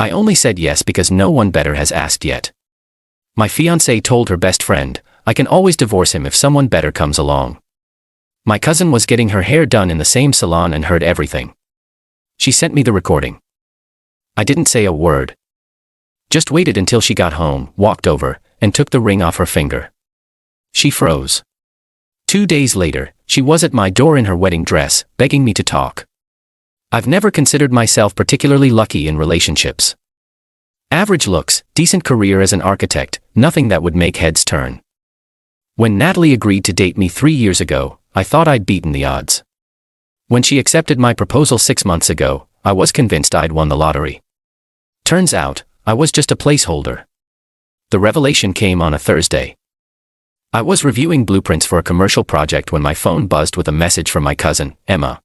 I only said yes because no one better has asked yet. My fiancée told her best friend, I can always divorce him if someone better comes along. My cousin was getting her hair done in the same salon and heard everything. She sent me the recording. I didn't say a word. Just waited until she got home, walked over, and took the ring off her finger. She froze. 2 days later, she was at my door in her wedding dress, begging me to talk. I've never considered myself particularly lucky in relationships. Average looks, decent career as an architect, nothing that would make heads turn. When Natalie agreed to date me 3 years ago, I thought I'd beaten the odds. When she accepted my proposal 6 months ago, I was convinced I'd won the lottery. Turns out, I was just a placeholder. The revelation came on a Thursday. I was reviewing blueprints for a commercial project when my phone buzzed with a message from my cousin, Emma.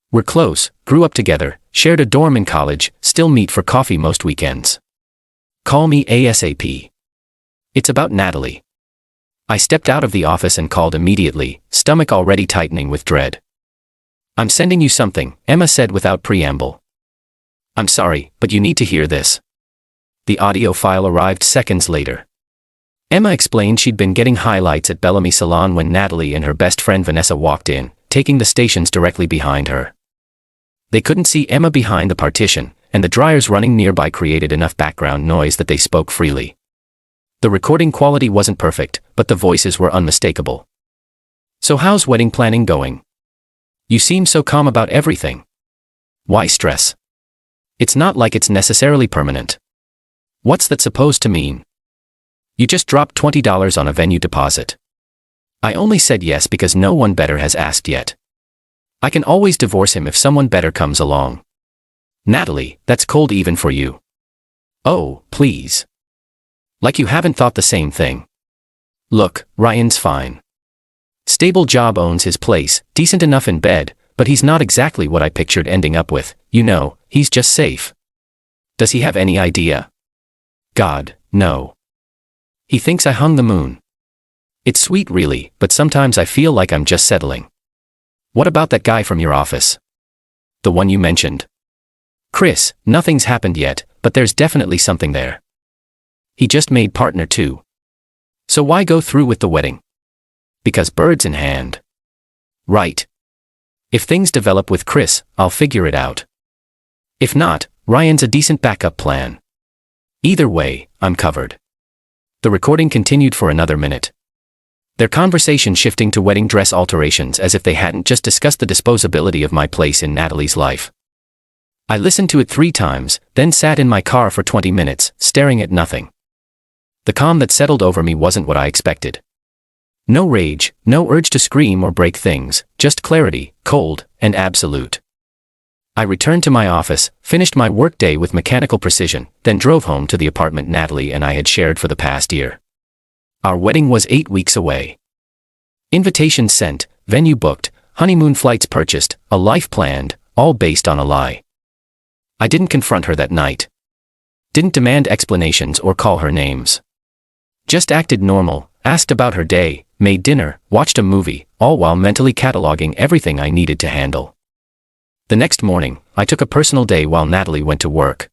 We're close, grew up together, shared a dorm in college, still meet for coffee most weekends. Call me ASAP. It's about Natalie. I stepped out of the office and called immediately, stomach already tightening with dread. I'm sending you something, Emma said without preamble. I'm sorry, but you need to hear this. The audio file arrived seconds later. Emma explained she'd been getting highlights at Bellamy Salon when Natalie and her best friend Vanessa walked in, taking the stations directly behind her. They couldn't see Emma behind the partition, and the dryers running nearby created enough background noise that they spoke freely. The recording quality wasn't perfect, but the voices were unmistakable. So how's wedding planning going? You seem so calm about everything. Why stress? It's not like it's necessarily permanent. What's that supposed to mean? You just dropped $20 on a venue deposit. I only said yes because no one better has asked yet. I can always divorce him if someone better comes along. Natalie, that's cold even for you. Oh, please. Like you haven't thought the same thing. Look, Ryan's fine. Stable job, owns his place, decent enough in bed, but he's not exactly what I pictured ending up with, you know, he's just safe. Does he have any idea? God, no. He thinks I hung the moon. It's sweet really, but sometimes I feel like I'm just settling. What about that guy from your office? The one you mentioned? Chris, nothing's happened yet, but there's definitely something there. He just made partner too. So why go through with the wedding? Because birds in hand. Right. If things develop with Chris, I'll figure it out. If not, Ryan's a decent backup plan. Either way, I'm covered. The recording continued for another minute. Their conversation shifting to wedding dress alterations as if they hadn't just discussed the disposability of my place in Natalie's life. I listened to it 3 times, then sat in my car for 20 minutes, staring at nothing. The calm that settled over me wasn't what I expected. No rage, no urge to scream or break things, just clarity, cold, and absolute. I returned to my office, finished my workday with mechanical precision, then drove home to the apartment Natalie and I had shared for the past year. Our wedding was 8 weeks away. Invitations sent, venue booked, honeymoon flights purchased, a life planned, all based on a lie. I didn't confront her that night. Didn't demand explanations or call her names. Just acted normal, asked about her day, made dinner, watched a movie, all while mentally cataloging everything I needed to handle. The next morning, I took a personal day while Natalie went to work.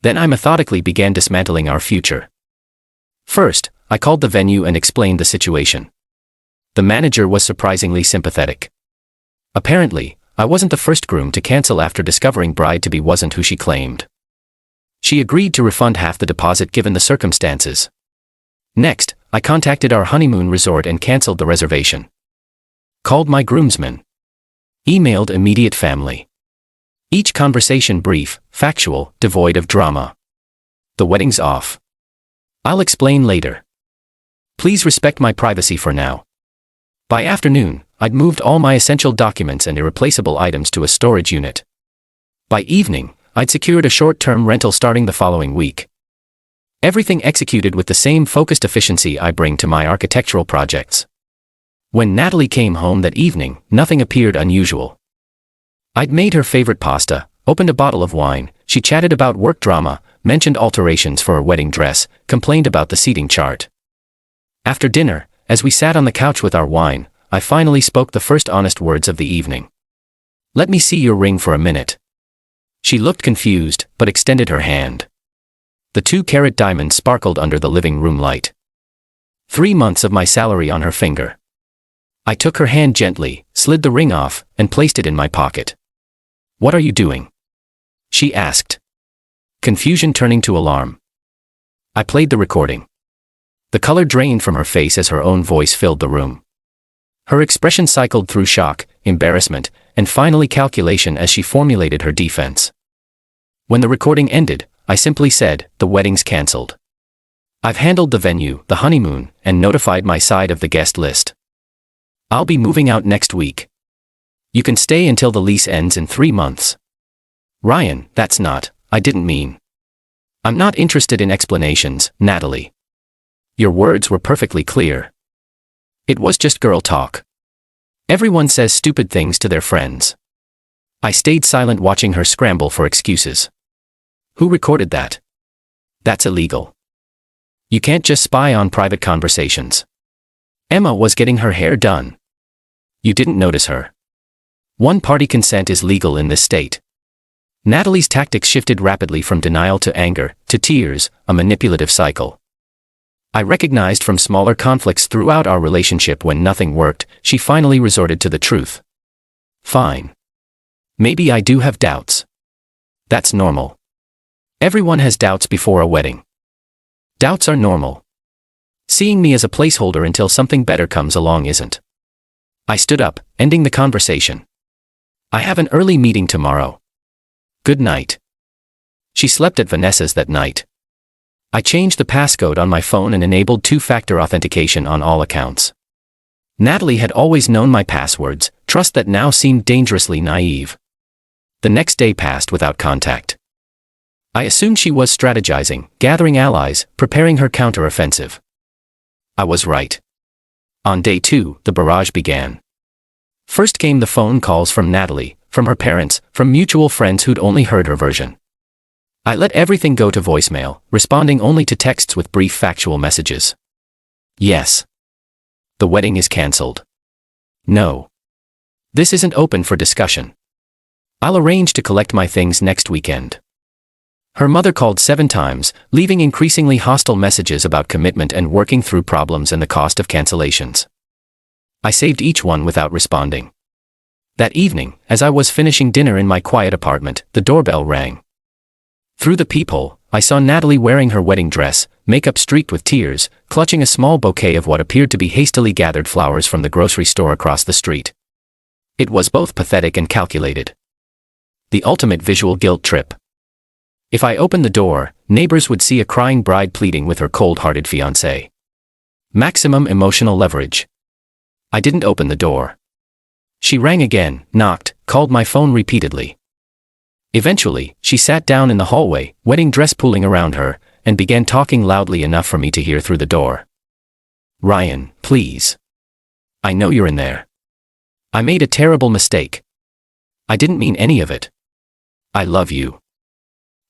Then I methodically began dismantling our future. First, I called the venue and explained the situation. The manager was surprisingly sympathetic. Apparently, I wasn't the first groom to cancel after discovering bride-to-be wasn't who she claimed. She agreed to refund half the deposit given the circumstances. Next, I contacted our honeymoon resort and canceled the reservation. Called my groomsmen. Emailed immediate family. Each conversation brief, factual, devoid of drama. The wedding's off. I'll explain later. Please respect my privacy for now. By afternoon, I'd moved all my essential documents and irreplaceable items to a storage unit. By evening, I'd secured a short-term rental starting the following week. Everything executed with the same focused efficiency I bring to my architectural projects. When Natalie came home that evening, nothing appeared unusual. I'd made her favorite pasta, opened a bottle of wine, she chatted about work drama, mentioned alterations for her wedding dress, complained about the seating chart. After dinner, as we sat on the couch with our wine, I finally spoke the first honest words of the evening. Let me see your ring for a minute. She looked confused, but extended her hand. The 2-carat diamond sparkled under the living room light. 3 months of my salary on her finger. I took her hand gently, slid the ring off, and placed it in my pocket. "What are you doing?" she asked. Confusion turning to alarm. I played the recording. The color drained from her face as her own voice filled the room. Her expression cycled through shock, embarrassment, and finally calculation as she formulated her defense. When the recording ended, I simply said, "The wedding's cancelled. I've handled the venue, the honeymoon, and notified my side of the guest list. I'll be moving out next week. You can stay until the lease ends in 3 months." "Ryan, that's not, I didn't mean. I'm not interested in explanations, Natalie. Your words were perfectly clear. It was just girl talk. Everyone says stupid things to their friends." I stayed silent watching her scramble for excuses. "Who recorded that? That's illegal. You can't just spy on private conversations. Emma was getting her hair done. You didn't notice her. One-party consent is legal in this state." Natalie's tactics shifted rapidly from denial to anger, to tears, a manipulative cycle. I recognized from smaller conflicts throughout our relationship when nothing worked, she finally resorted to the truth. "Fine. Maybe I do have doubts. That's normal. Everyone has doubts before a wedding. Doubts are normal. Seeing me as a placeholder until something better comes along isn't." I stood up, ending the conversation. "I have an early meeting tomorrow. Good night." She slept at Vanessa's that night. I changed the passcode on my phone and enabled 2-factor authentication on all accounts. Natalie had always known my passwords, trust that now seemed dangerously naive. The next day passed without contact. I assumed she was strategizing, gathering allies, preparing her counter-offensive. I was right. On day 2, the barrage began. First came the phone calls from Natalie, from her parents, from mutual friends who'd only heard her version. I let everything go to voicemail, responding only to texts with brief factual messages. Yes. The wedding is cancelled. No. This isn't open for discussion. I'll arrange to collect my things next weekend. Her mother called 7 times, leaving increasingly hostile messages about commitment and working through problems and the cost of cancellations. I saved each one without responding. That evening, as I was finishing dinner in my quiet apartment, the doorbell rang. Through the peephole, I saw Natalie wearing her wedding dress, makeup streaked with tears, clutching a small bouquet of what appeared to be hastily gathered flowers from the grocery store across the street. It was both pathetic and calculated. The ultimate visual guilt trip. If I opened the door, neighbors would see a crying bride pleading with her cold-hearted fiancé. Maximum emotional leverage. I didn't open the door. She rang again, knocked, called my phone repeatedly. Eventually, she sat down in the hallway, wedding dress pooling around her, and began talking loudly enough for me to hear through the door. "Ryan, please. I know you're in there. I made a terrible mistake. I didn't mean any of it. I love you.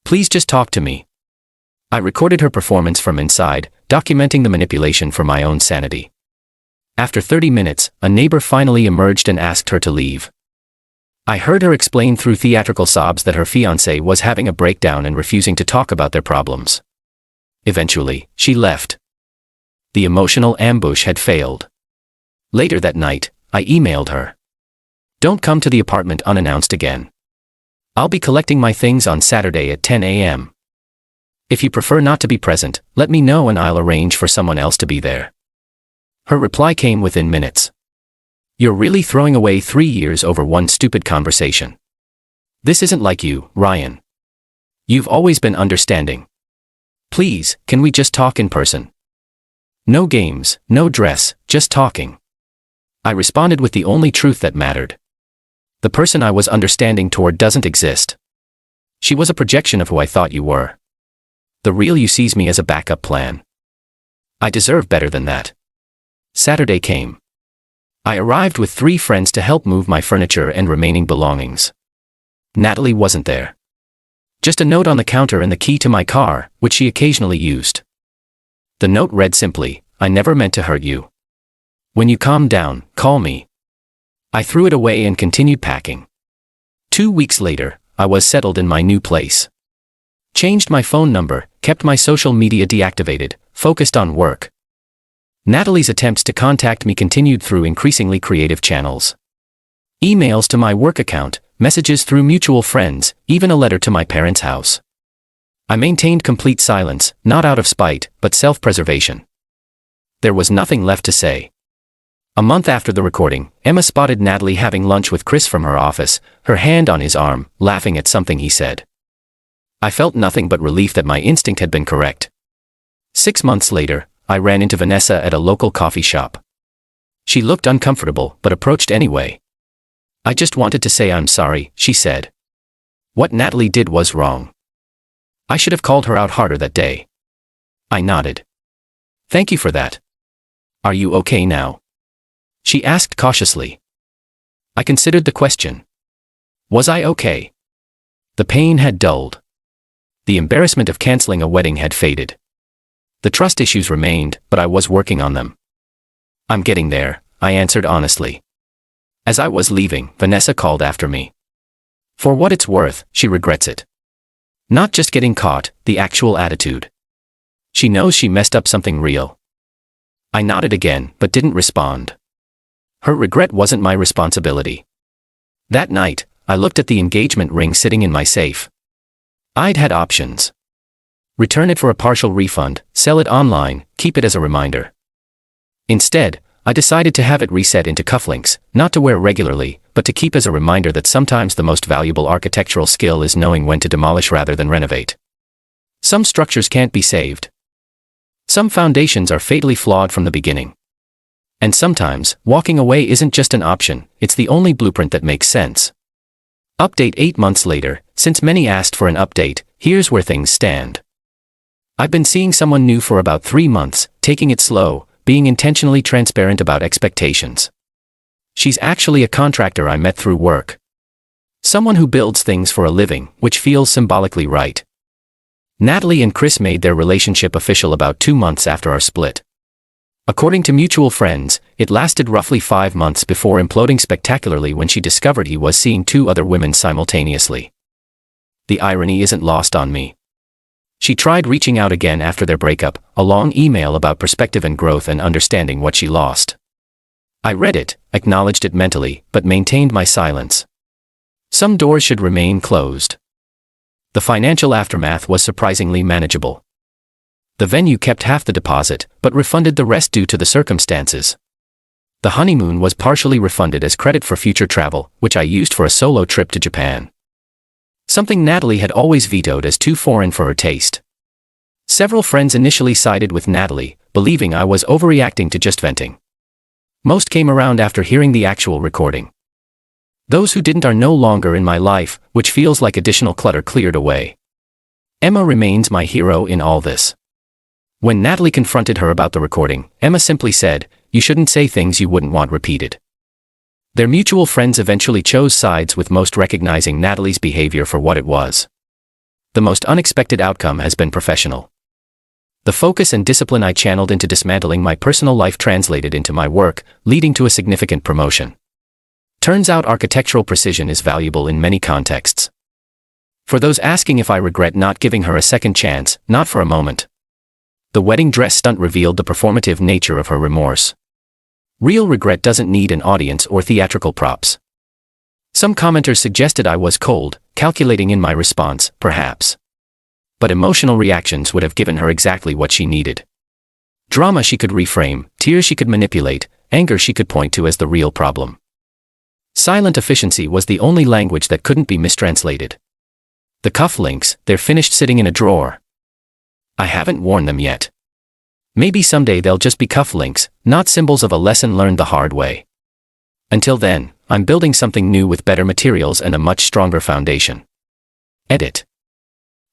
Please just talk to me." I recorded her performance from inside, documenting the manipulation for my own sanity. After 30 minutes, a neighbor finally emerged and asked her to leave. I heard her explain through theatrical sobs that her fiancé was having a breakdown and refusing to talk about their problems. Eventually, she left. The emotional ambush had failed. Later that night, I emailed her. "Don't come to the apartment unannounced again. I'll be collecting my things on Saturday at 10 a.m. If you prefer not to be present, let me know and I'll arrange for someone else to be there." Her reply came within minutes. "You're really throwing away 3 years over one stupid conversation. This isn't like you, Ryan. You've always been understanding. Please, can we just talk in person? No games, no dress, just talking." I responded with the only truth that mattered. The person I was understanding toward doesn't exist. She was a projection of who I thought you were. The real you sees me as a backup plan. I deserve better than that. Saturday came. I arrived with 3 friends to help move my furniture and remaining belongings. Natalie wasn't there. Just a note on the counter and the key to my car, which she occasionally used. The note read simply, "I never meant to hurt you. When you calm down, call me." I threw it away and continued packing. 2 weeks later, I was settled in my new place. Changed my phone number, kept my social media deactivated, focused on work. Natalie's attempts to contact me continued through increasingly creative channels. Emails to my work account, messages through mutual friends, even a letter to my parents' house. I maintained complete silence, not out of spite, but self-preservation. There was nothing left to say. A month after the recording, Emma spotted Natalie having lunch with Chris from her office, her hand on his arm, laughing at something he said. I felt nothing but relief that my instinct had been correct. 6 months later, I ran into Vanessa at a local coffee shop. She looked uncomfortable, but approached anyway. I just wanted to say I'm sorry, she said. What Natalie did was wrong. I should have called her out harder that day. I nodded. Thank you for that. Are you okay now? She asked cautiously. I considered the question. Was I okay? The pain had dulled. The embarrassment of canceling a wedding had faded. The trust issues remained, but I was working on them. I'm getting there, I answered honestly. As I was leaving, Vanessa called after me. For what it's worth, she regrets it. Not just getting caught, the actual attitude. She knows she messed up something real. I nodded again, but didn't respond. Her regret wasn't my responsibility. That night, I looked at the engagement ring sitting in my safe. I'd had options. Return it for a partial refund, sell it online, keep it as a reminder. Instead, I decided to have it reset into cufflinks, not to wear regularly, but to keep as a reminder that sometimes the most valuable architectural skill is knowing when to demolish rather than renovate. Some structures can't be saved. Some foundations are fatally flawed from the beginning. And sometimes, walking away isn't just an option, it's the only blueprint that makes sense. Update 8 months later, since many asked for an update, here's where things stand. I've been seeing someone new for about 3 months, taking it slow, being intentionally transparent about expectations. She's actually a contractor I met through work. Someone who builds things for a living, which feels symbolically right. Natalie and Chris made their relationship official about 2 months after our split. According to mutual friends, it lasted roughly 5 months before imploding spectacularly when she discovered he was seeing 2 other women simultaneously. The irony isn't lost on me. She tried reaching out again after their breakup, a long email about perspective and growth and understanding what she lost. I read it, acknowledged it mentally, but maintained my silence. Some doors should remain closed. The financial aftermath was surprisingly manageable. The venue kept half the deposit, but refunded the rest due to the circumstances. The honeymoon was partially refunded as credit for future travel, which I used for a solo trip to Japan. Something Natalie had always vetoed as too foreign for her taste. Several friends initially sided with Natalie, believing I was overreacting to just venting. Most came around after hearing the actual recording. Those who didn't are no longer in my life, which feels like additional clutter cleared away. Emma remains my hero in all this. When Natalie confronted her about the recording, Emma simply said, "You shouldn't say things you wouldn't want repeated." Their mutual friends eventually chose sides, with most recognizing Natalie's behavior for what it was. The most unexpected outcome has been professional. The focus and discipline I channeled into dismantling my personal life translated into my work, leading to a significant promotion. Turns out architectural precision is valuable in many contexts. For those asking if I regret not giving her a second chance, not for a moment. The wedding dress stunt revealed the performative nature of her remorse. Real regret doesn't need an audience or theatrical props. Some commenters suggested I was cold, calculating in my response, perhaps. But emotional reactions would have given her exactly what she needed. Drama she could reframe, tears she could manipulate, anger she could point to as the real problem. Silent efficiency was the only language that couldn't be mistranslated. The cufflinks, they're finished sitting in a drawer. I haven't worn them yet. Maybe someday they'll just be cufflinks, not symbols of a lesson learned the hard way. Until then, I'm building something new with better materials and a much stronger foundation. Edit.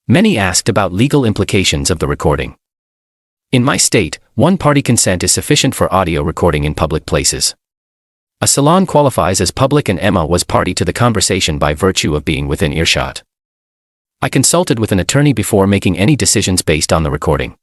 Many asked about legal implications of the recording. In my state, one-party consent is sufficient for audio recording in public places. A salon qualifies as public, and Emma was party to the conversation by virtue of being within earshot. I consulted with an attorney before making any decisions based on the recording.